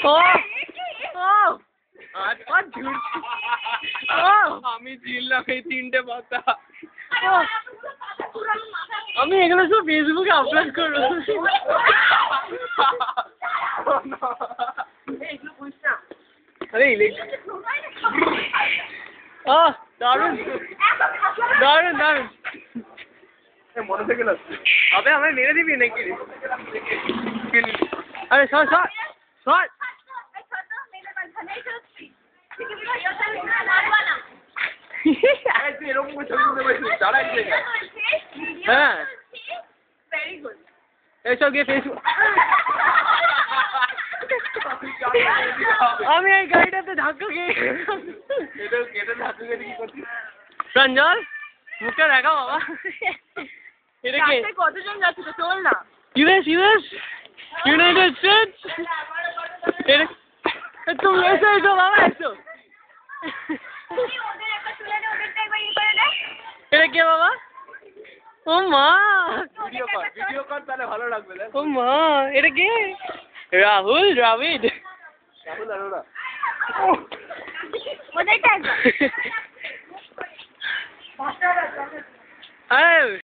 ও ও আমি চিনলাম এই 3টে পাতা। আমি এগুলো সব ফেসবুকে আপলোড করবো। আরে দারুন দারুন দারুন। মনে থেকে গেল আবে আমায় মেরে দিবি নাকি? আরে সর সর সর। এরকম দাঁড়াই হ্যাঁ এসব গিয়ে ফেসবুক। আমি এই গাড়িটাতে ধাক্কা খেয়ে প্রাঞ্জল মুখটা দেখা বাবা। এটা কে? কতজন যাচ্ছে তো চল না। US United states. তুমি এসো এসো বাবা এসো। এটা কে বাবা? ও মা ভিডিও কর তাহলে ভালো লাগবে। ও মা এটা কে? রাহুল দ্রাবিড। রাহুল আরোরা। ওদেরটা আরে